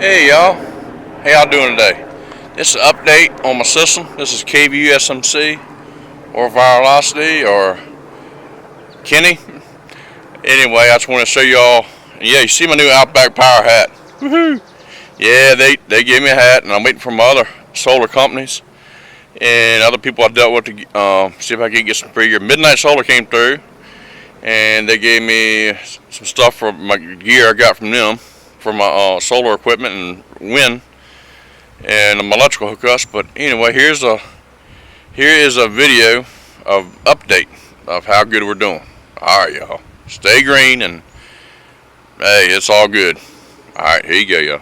Hey y'all, how y'all doing today? This is an update on my system. This is KVUSMC or Viralocity or Kenny. Anyway, I just want to show y'all. Yeah, you see my new Outback Power hat. Woohoo! Yeah, they gave me a hat, and I'm waiting for my other solar companies and other people I dealt with to see if I can get some free gear. Midnight Solar came through, and they gave me some stuff for my gear I got from them for my solar equipment and wind and my electrical hookups. But anyway, here is a video of update of how good we're doing. All right, y'all, stay green, and hey, it's all good. All right, here you go, y'all.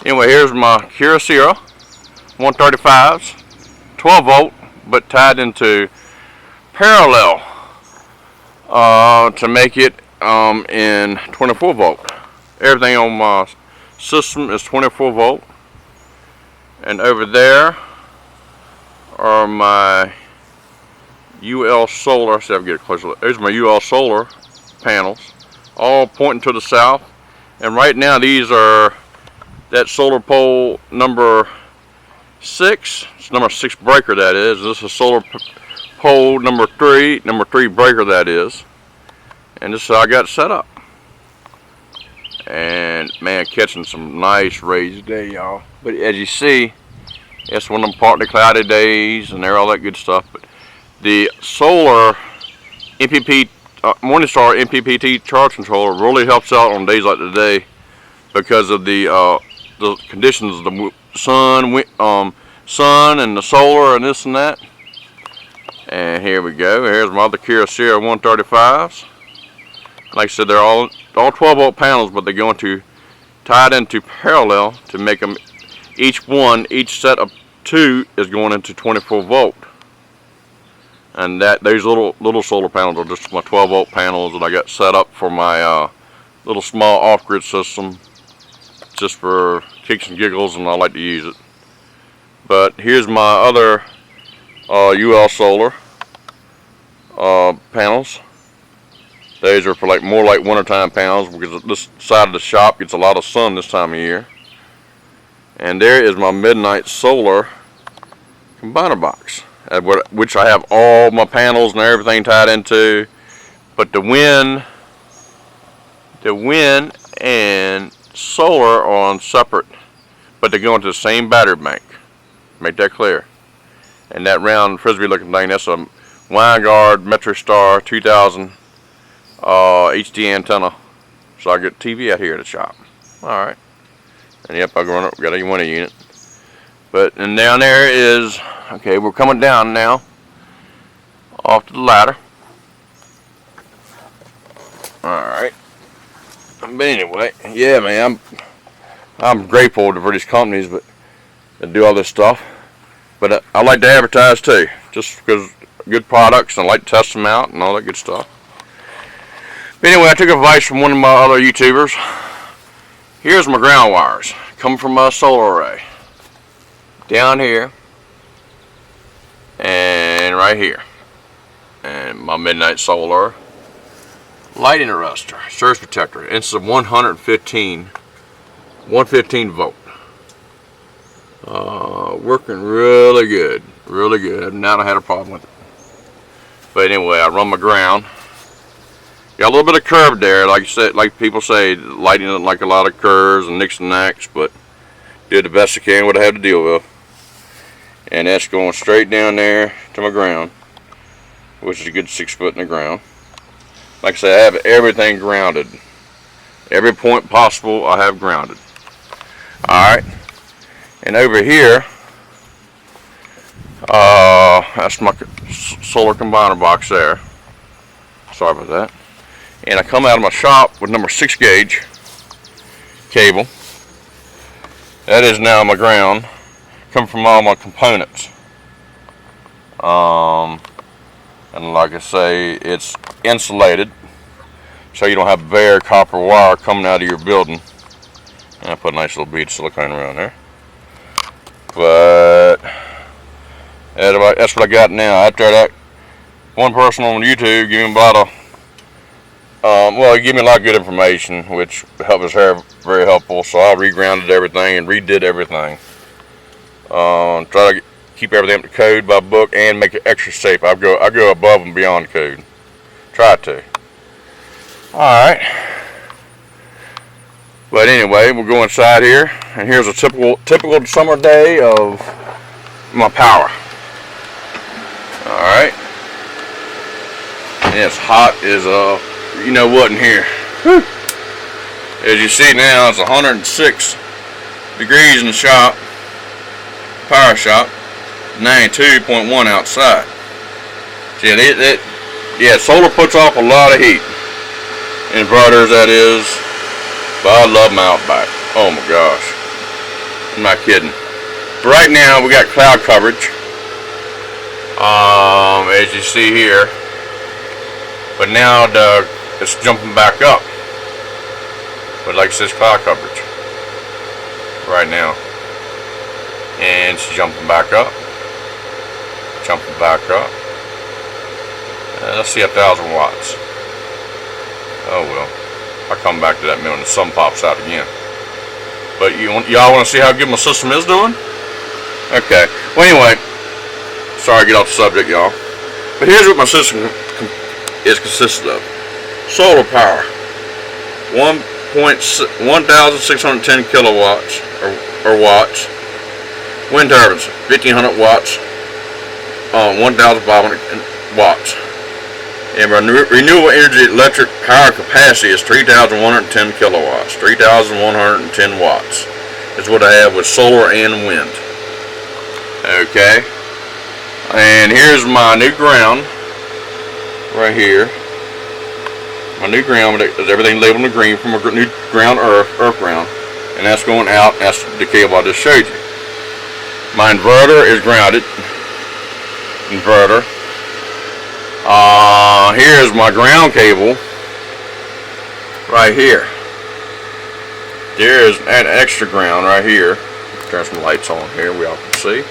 Anyway, here's my Kyocera 135s, 12 volt, but tied into parallel to make it in 24 volt. Everything on my system is 24 volt, and over there are my UL Solar. See if I can get a closer look. There's my UL Solar panels, all pointing to the south. And right now these are that solar pole number 6. It's number 6 breaker, that is. This is solar pole number 3 breaker, that is. And this is how I got it set up. And man, catching some nice rays today, y'all. But as you see, it's one of them partly cloudy days and all that good stuff. But the solar MPP Morningstar MPPT charge controller really helps out on days like today because of the conditions of the sun and the solar and this and that. And here we go. Here's my other Kyocera 135s. Like I said, they're all 12 volt panels, but they're going to tied into parallel to make them each set of 2 is going into 24 volt. And those little solar panels are just my 12 volt panels that I got set up for my little small off-grid system, just for kicks and giggles, and I like to use it. But here's my other UL Solar panels. These are for more like wintertime panels because this side of the shop gets a lot of sun this time of year. And there is my Midnight Solar combiner box, which I have all my panels and everything tied into. But the wind and solar are on separate, but they go into the same battery bank. Make that clear. And that round frisbee looking thing, that's a Winegard MetroStar 2000 HD antenna. So I get TV out here at the shop. Alright. And yep, I got a winter unit. But and down there is, okay, we're coming down now off to the ladder. Alright. But anyway, yeah, man, I'm grateful for these companies that do all this stuff. But I like to advertise too, just because good products, and I like to test them out and all that good stuff. But anyway, I took advice from one of my other YouTubers. Here's my ground wires coming from my solar array. Down here and right here. And my Midnight Solar light interrupter, surge protector. It's a 115 volt. Working really good, really good. I've not had a problem with it. But anyway, I run my ground. Got a little bit of curve there, like you said, like people say, lighting doesn't like a lot of curves and nicks and knacks, but did the best I can what I had to deal with. And that's going straight down there to my ground, which is a good 6 foot in the ground. Like I said, I have everything grounded. Every point possible I have grounded. Alright. And over here, that's my solar combiner box there. Sorry about that. And I come out of my shop with number 6 gauge cable. That is now my ground. Come from all my components. And like I say, it's insulated, so you don't have bare copper wire coming out of your building. And I put a nice little bead of silicone around there. But that's what I got now. After that, one person on YouTube gave me about Well, he gave me a lot of good information, which was very helpful. So I regrounded everything and redid everything. Try to keep everything up to code by book and make it extra safe. I go above and beyond code. Try to. All right. But anyway, we'll go inside here, and here's a typical summer day of my power. All right. And it's hot as you know what in here. Whew. As you see now, it's 106 degrees in the shop, power shop, 92.1 outside. See, yeah, solar puts off a lot of heat. Inverters, that is. But I love my Outback. Oh my gosh. I'm not kidding. But right now, we got cloud coverage. As you see here. But now it's jumping back up. But like it says, cloud coverage. Right now. And it's jumping back up. Jumping back up. Let's see, 1,000 watts. Oh well. I'll come back to that when the sun pops out again. But y'all want to see how good my system is doing? Okay. Well, anyway, sorry to get off the subject, y'all. But here's what my system consists of: solar power, 1,610 kilowatts or watts. Wind turbines, 1,500 watts, 1,500 watts. And my renewable energy electric power capacity is 3,110 kilowatts. 3,110 watts is what I have with solar and wind. Okay. And here's my new ground right here. My new ground is everything labeled in green from a new ground, earth ground. And that's going out. That's the cable I just showed you. My inverter is grounded. Inverter. Here's my ground cable right here. There's an extra ground right here. Turn some lights on here, we all can see.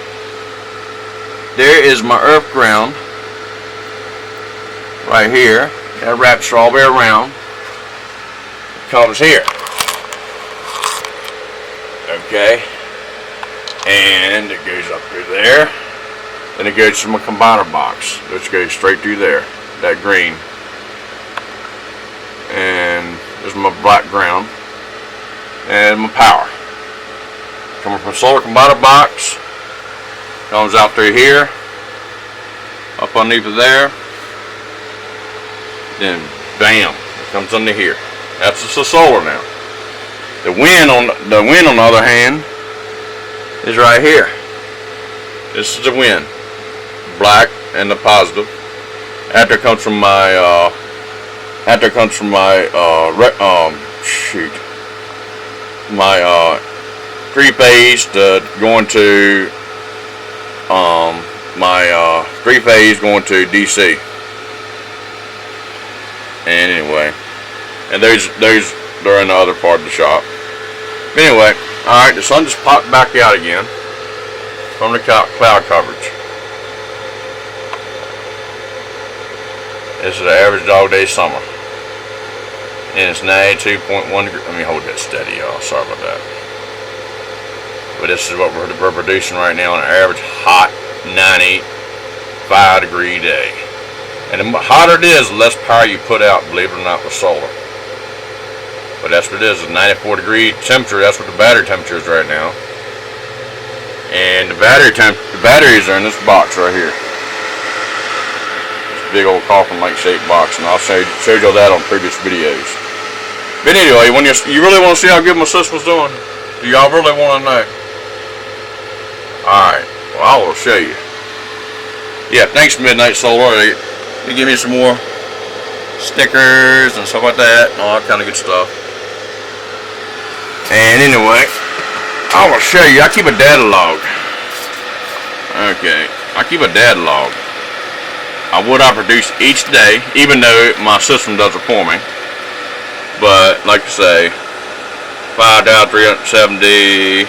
There is my earth ground right here. That wraps all the way around. Comes here. Okay. And it goes up through there. Then it goes to my combiner box, which goes straight through there, that green. And there's my black ground. And my power. Coming from solar combiner box, comes out through here, up underneath of there. Then bam, it comes under here. That's just the solar now. The wind on the other hand is right here. This is the wind. Black and the positive. After it comes from my my 3-phase going to my 3-phase going to DC. And anyway, and those they're in the other part of the shop. But anyway, all right, the sun just popped back out again from the cloud coverage. This is the average dog day summer. And it's 92.1 degrees. Let me hold that steady, y'all. Sorry about that. But this is what we're producing right now on an average hot 95 degree day. And the hotter it is, the less power you put out, believe it or not, with solar. But that's what it is, a 94 degree temperature. That's what the battery temperature is right now. And the batteries are in this box right here. Big old coffin-like shaped box, and I'll showed you all that on previous videos. But anyway, when you really want to see how good my system's doing, do y'all really want to know? Alright, well I will show you. Yeah, thanks Midnight Solar. They give me some more stickers and stuff like that, and all that kind of good stuff. And anyway, I will show you. I keep a data log. Okay, I keep a data log. What I produce each day, even though my system does it for me. But like I say, 5,370